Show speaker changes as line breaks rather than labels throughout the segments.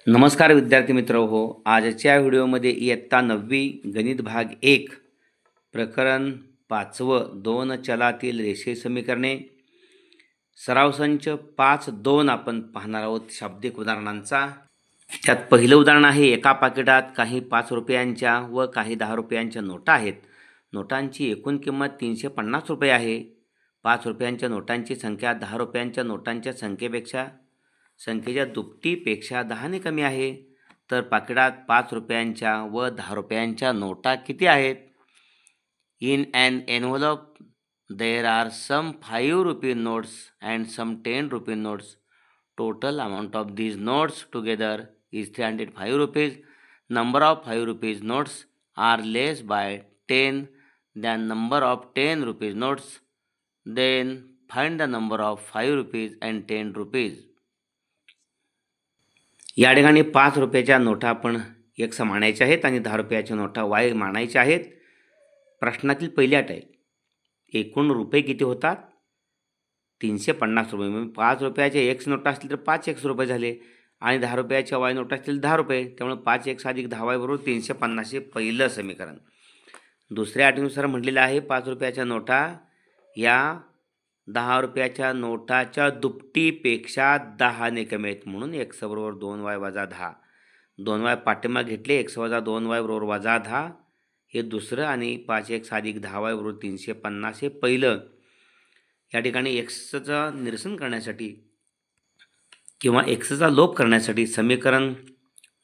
नमस्कार विद्यार्थी मित्र हो. आजच्या व्हिडिओमध्ये इयत्ता 9वी गणित भाग 1 प्रकरण 5वं 2 चलातील रेषीय समीकरणे सराव संच 5.2 आपण पाहणार आहोत शाब्दिक उदाहरणांचा. त्यात पहिलं उदाहरण आहे, एका पाकिटात काही 5 रुपयांच्या व काही 10 रुपयांच्या नोटा आहेत. नोटांची एकूण किंमत 350 रुपये आहे. 5 रुपयांच्या नोटांची संख्या 10 रुपयांच्या नोटांच्या संख्येच्या दुपटीपेक्षा 10ने कमी आहे. तर पाकिटात 5 रुपयांच्या व 10 रुपयांच्या नोटा किती आहेत? In an envelope there are some 5 rupee notes and some 10 rupee notes. Total amount of these notes together is 305 rupees. Number of 5 rupees notes are less by 10 than number of 10 rupees notes. Then find the number of 5 rupees and 10 rupees. या ठिकाणी 5 रुपयाच्या नोटा आपण X मानायच्या आहेत आणि 10 रुपयाच्या नोटा Y मानायच्या आहेत. प्रश्नातील पहिली अट आहे, एकूण रुपये किती होतात? 350 रुपये. म्हणजे 5 रुपयाचे X नोटा असतील तर 5X रुपये झाले आणि 10 रुपयाच्या Y नोटा असतील 10 रुपये. त्यामुळे 5X अधिक 10Y बरोबर 350 हे पहिलं समीकरण. दुसऱ्या अटीनुसार म्हटलेलं आहे, 5 रुपयाच्या नोटा या 10 रुपयाच्या नोटाच्या दुपटीपेक्षा 10ने कमी आहेत. म्हणून X बरोबर 2Y वजा 10. 2Y पाठीमागे घेतले, X वजा 2Y बरोबर वजा 10 हे दुसरं आणि 5X अधिक 10Y बरोबर 350 हे पहिलं. या ठिकाणी Xचं निरसन करण्यासाठी किंवा Xचा लोप करण्यासाठी समीकरण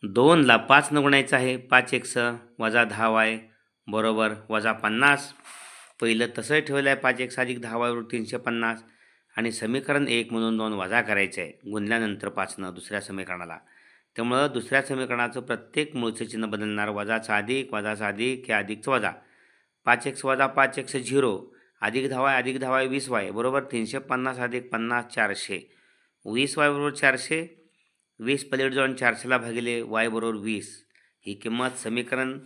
2ला 5 न गुणायचं आहे. 5X वजा 10Y बरोबर वजा 50. पहिलं तसं ठेवलं आहे, 5X अधिक 10Y बरोबर 350 आणि समीकरण 1 म्हणून 2 वजा करायचं आहे गुणल्यानंतर 5नं दुसऱ्या समीकरणाला. त्यामुळं दुसऱ्या समीकरणाचं प्रत्येक मूळचं चिन्ह बदलणार. वजाचा अधिक हे अधिकचं वजा. 5X वजा 5X 0 अधिक 10Y 20Y बरोबर 350 अधिक 50 400. 20Y बरोबर 400. 20 पलीकडे जाऊन 400ला भागिले Y बरोबर 20. ही किंमत समीकरण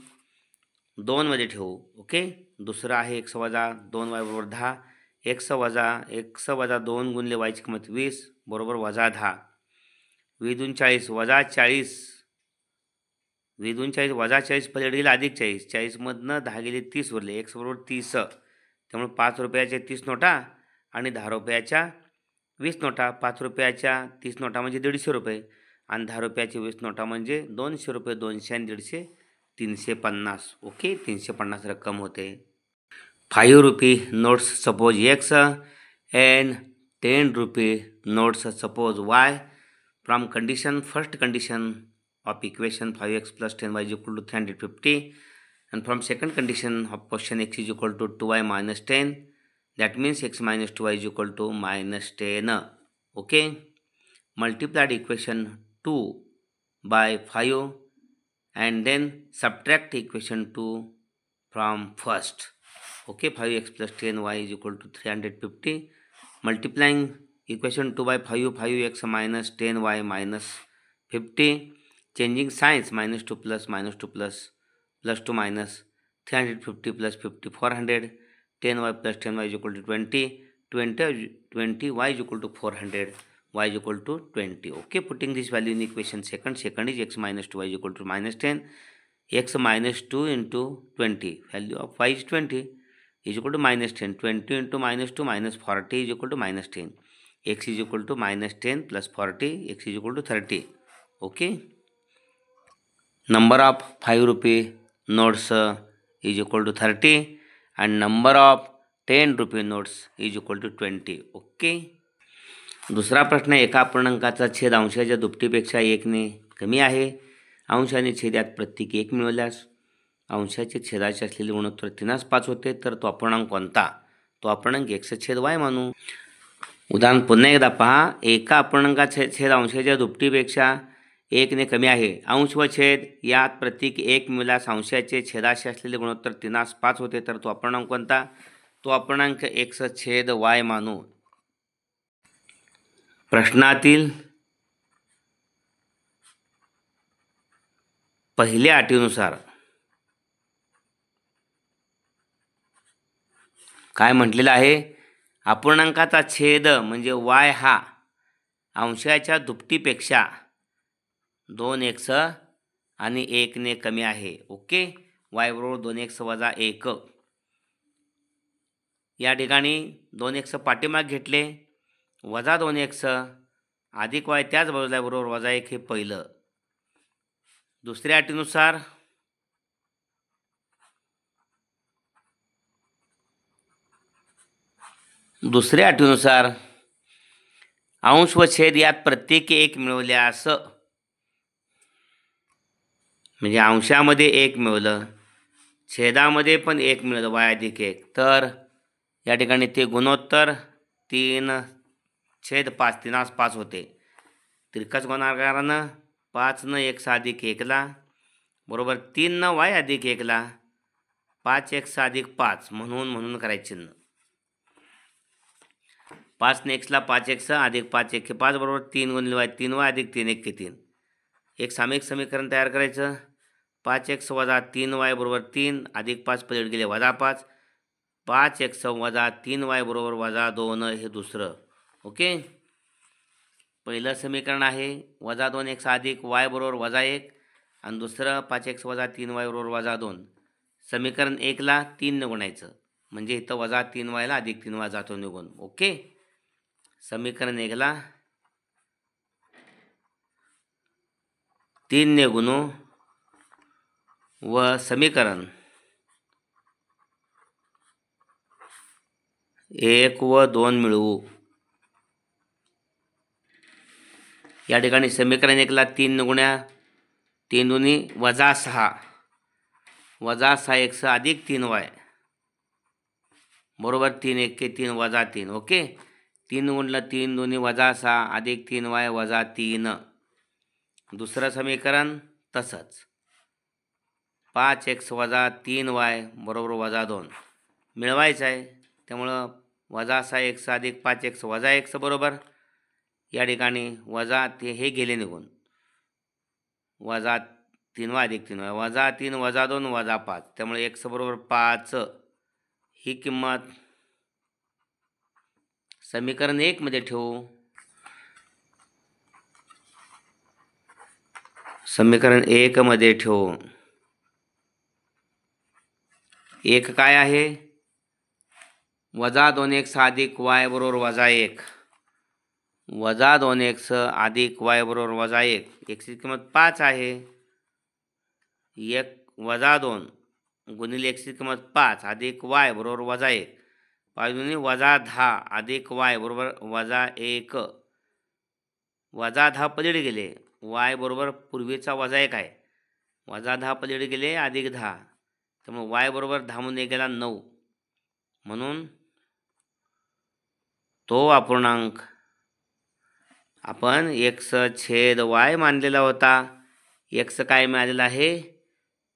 2 मध्ये ठेवू. ओके. दुसरं आहे X वजा 2Y बरोबर 10. X वजा 2 गुणले Y ची किंमत 20 बरोबर वजा 10. 20 40 वजा 40. 20 40 वजा 40 पलीकडे गेले अधिक 40. 40मधनं 10 गेले 30 उरले. X बरोबर 30. त्यामुळे 5 रुपयाच्या 30 नोटा आणि 10 रुपयाच्या 20 नोटा. 5 रुपयाच्या 30 नोटा म्हणजे 150 रुपये आणि 10 रुपयाच्या 20 नोटा म्हणजे 200 रुपये. 200 आणि 150 350. ओके. 350 रक्कम होते. 5 rupee notes suppose X and 10 rupee notes suppose Y. From condition, first condition of equation 5x plus 10y is equal to 350, and from second condition of question x is equal to 2y minus 10, that means x minus 2y is equal to minus 10. Okay, multiplied equation 2 by 5 and then subtract equation 2 from first. Okay, 5x plus 10y is equal to 350. Multiplying equation 2 by 5x minus 10y minus 50. Changing signs, minus 2 plus plus 2 minus 350 plus 50 400. 10y plus 10y is equal to 20. 20 y is equal to 400. Y is equal to 20. Okay, putting this value in equation second is x minus 2y is equal to minus 10. X minus 2 into 20, value of y is 20 is equal to minus 10. 20 into minus 2 minus 40 is equal to minus 10. X is equal to minus 10 plus 40, x is equal to 30. Okay. Number of 5 rupee notes is equal to 30 and number of 10 rupee notes is equal to 20. Okay. दुसरा प्रश्न, एका अपूर्णांकाचा छेद अंशाच्या दुपटीपेक्षा 1ने कमी आहे. अंश आणि छेद यात प्रत्येकी 1 मिळवल्यास अंशाचे छेदाचे असलेले गुणोत्तर 3/5 होते. तर तो अपूर्णांक कोणता? तो अपूर्णांक x छेद y मानू. उदाहरण पुन्हा एकदा पहा. एका अपूर्णांकाचा छेद अंशाच्या दुपटीपेक्षा 1ने कमी आहे. अंश व छेद यात प्रत्येकी 1 मिळाल्यास अंशाचे छेदाशी असलेले गुणोत्तर 3/5 होते. तर तो अपूर्णांक कोणता? तो अपूर्णांक x छेद y मानू. प्रश्नातील पहिल्या अटीनुसार काय म्हटलेलं आहे? अपूर्णांकाचा छेद म्हणजे y हा अंशाच्या दुपटीपेक्षा 2x आणि 1ने कमी आहे. ओके. y बरोबर 2x वजा 1. या ठिकाणी 2x पाठीमाग घेतले, वजा 2x अधिक y त्याच बाजूला बरोबर वजा 1 हे पहिलं. दुसऱ्या अटीनुसार अंश व छेद यात प्रत्येकी 1 मिळवल्यास, म्हणजे अंशामध्ये 1 मिळवलं, छेदामध्ये पण 1 मिळवलं y अधिक 1, तर या ठिकाणी ते गुणोत्तर 3/5 3/5 होते. तिरकस गुणाकारानं 5 x अधिक 1 बरोबर 3 y अधिक 1 5x अधिक 5 म्हणून करायचे चिन्ह. 5 x 5x अधिक 5 1 5 बरोबर 3 गुणिले y 3y अधिक 3 1 3. एक सामायिक समीकरण तयार करायचं. 5x वजा 3y बरोबर 3 अधिक 5 पलीकडे गेले वजा 5. 5x वजा 3y बरोबर वजा 2 हे दुसरं. ओके. पहिलं समीकरण आहे वजा 2x अधिक y बरोबर वजा 1 आणि दुसरं 5x वजा 3y बरोबर वजा 2. समीकरण 1ला 3ने गुणायचं, म्हणजे इथं वजा 3y ला अधिक 3y जातो निघून. ओके. समीकरण 1ला 3ने गुणू व समीकरण 1 व 2 मिळवू. या ठिकाणी समीकरण 1ला 3 गुण्या 3 दुनी वजा 6 वजा 6x अधिक 3y बरोबर 3 1 3 वजा 3. ओके. 3 गुणलं 3 दुनी वजा 6 अधिक 3y वजा 3. दुसरं समीकरण तसंच 5x वजा 3y बरोबर वजा 2 मिळवायचं आहे. त्यामुळं वजा 6x अधिक 5x वजा x बरोबर या ठिकाणी वजा ते हे गेले निघून वजा 3y अधिक 3y वजा 3 वजा 2 वजा 5. त्यामुळे x बरोबर 5 ही किंमत समीकरण 1 मध्ये ठेवू. समीकरण 1 मध्ये ठेवू. 1 काय आहे? वजा 2x अधिक y बरोबर वजा 1 वजा 2x अधिक y बरोबर वजा 1. x ची किंमत 5 आहे. 1 वजा 2 गुणिले x ची किंमत 5 अधिक y बरोबर वजा 1. 5 दुनी वजा 10 अधिक y बरोबर वजा 1. वजा 10 पलीकडे गेले, y बरोबर पूर्वीचा वजा 1 आहे. वजा 10 पलीकडे गेले अधिक 10, त्यामुळे y बरोबर 10 म्हणून 1 गेला 9. म्हणून तो अपूर्णांक आपण x छेद y मानलेला होता. x काय मिळालेला आहे?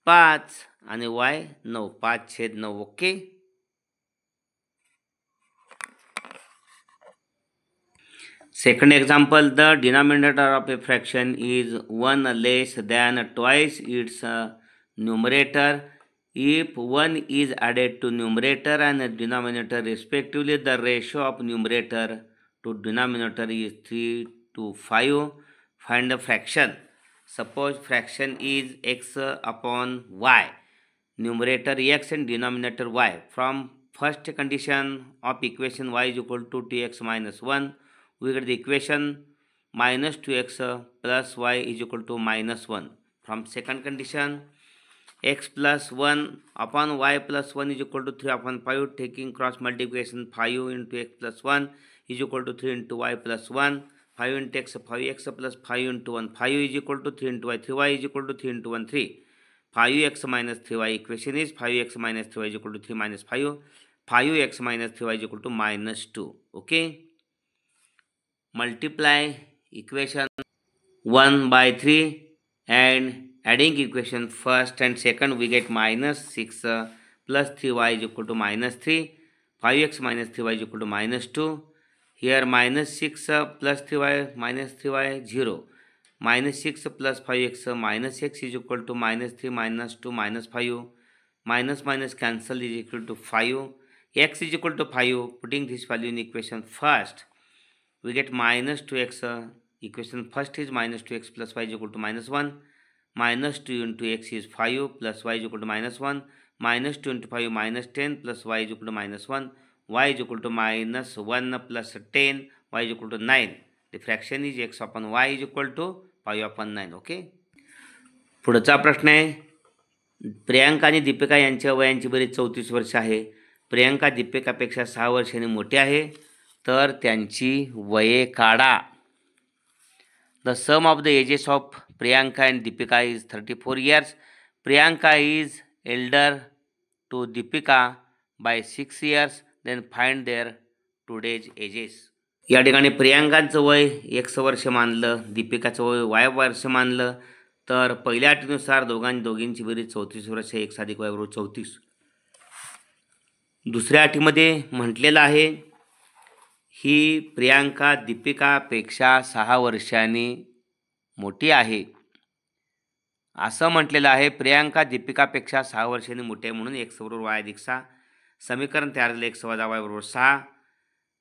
5 आणि y 9. 5/9. Okay. Second example, the denominator of a fraction is 1 less than twice its numerator. If 1 is added to numerator and denominator respectively, the ratio of numerator to denominator is 3:5. Find the fraction. Suppose fraction is x upon y, numerator x and denominator y. From first condition of equation y is equal to 2x minus 1, we get the equation minus 2x plus y is equal to minus 1. From second condition, x plus 1 upon y plus 1 is equal to 3 upon 5. Taking cross multiplication, 5 into x plus 1 is equal to 3 into y plus 1. 5 into x, 5x plus 5 into 1. 5 is equal to 3 into y. 3y is equal to 3 into 1, 3. 5x minus 3y. Equation is 5x minus 3y is equal to 3 minus 5. 5x minus 3y is equal to minus 2. Okay. Multiply equation 1 by 3 and adding equation first and second, we get minus 6 plus 3y is equal to minus 3. 5x minus 3y is equal to minus 2. Here minus 6 plus 3y minus 3y 0. Minus 6 plus 5x minus x is equal to minus 3 minus 2 minus 5. Minus minus cancel is equal to 5. X is equal to 5. Putting this value in equation first, we get minus 2x Equation first is minus 2x plus y is equal to minus 1. Minus 2 into x is 5 plus y is equal to minus 1. Minus 2 into 5 minus 10 plus y is equal to minus 1. Y is equal to minus 1 plus 10. Y is equal to 9. The fraction is x upon y is equal to 5 upon 9. Okay. पुढचा प्रश्न आहे, प्रियांका आणि दीपिका यांच्या वयांची बेरीज 34 वर्ष आहे. प्रियांका दीपिकापेक्षा 6 वर्षांनी मोठी आहे, तर त्यांची वये काढा. The sum of the ages of Priyanka and Deepika is 34 years. Priyanka is elder to Deepika by 6 years. Then find their today's ages. या ठिकाणी प्रियांकाचं वय 100 वर्ष मानलं, दीपिकाचं वय y वर्ष मानलं, तर पहिल्या अटीनुसार दोघींची बेरीज 34 वर्ष, 1 अधिक y बरोबर 34. दुसऱ्या अटीमध्ये म्हटलेलं आहे, ही प्रियांका दीपिकापेक्षा 6 वर्षांनी मोठी आहे. असं म्हटलेलं आहे, प्रियांका दीपिकापेक्षा 6 वर्षांनी मोठी आहे म्हणून x बरोबर y अधिक 6. समीकरण तयार झालं, x वजा y बरोबर 6.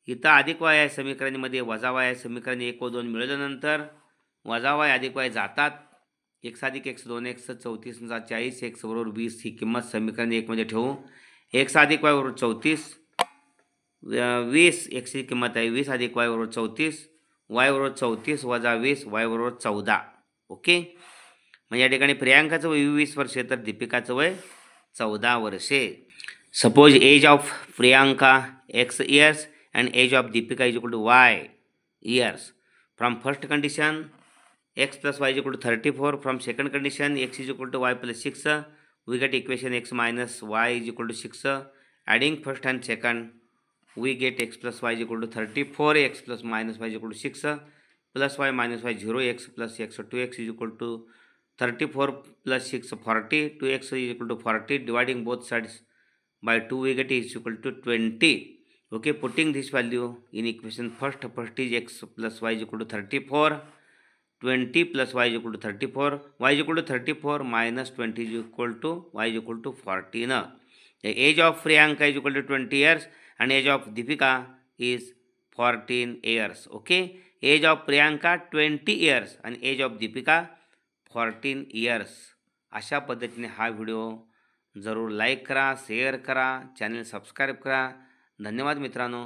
इथं अधिक y आहे समीकरणामध्ये, वजा y आहे समीकरण. 1 व 2 मिळवल्यानंतर वजा y अधिक y जातात. x अधिक x 2x 34 40, x बरोबर 20 ही किंमत समीकरण 1 मध्ये ठेवू. x अधिक y बरोबर 34, 20 x ही किंमत आहे, 20 अधिक y बरोबर 34, y बरोबर 34 वजा 20, y बरोबर 14. ओके. म्हणजे या ठिकाणी प्रियांकाचं वय 20 वर्षे तर दीपिकाचं वय 14 वर्षे. Suppose age of Priyanka x years and age of Deepika is equal to y years. From first condition x plus y is equal to 34. From second condition x is equal to y plus 6. We get equation x minus y is equal to 6. Adding first and second, we get x plus y is equal to 34, x plus minus y is equal to 6, plus y minus y 0, x plus x 2x is equal to 34 plus 6 40, 2x is equal to 40. Dividing both sides by 2, we get is equal to 20. Okay, putting this value in equation first is x plus y is equal to 34. 20 plus y is equal to 34. Y is equal to 34 minus 20 is equal to y is equal to 14. The age of Priyanka is equal to 20 years and age of Deepika is 14 years. Okay, age of Priyanka 20 years and age of Deepika 14 years. अशा पद्धतीने हा video जरूर like करा, share करा, channel subscribe करा. धन्यवाद मित्रांनो.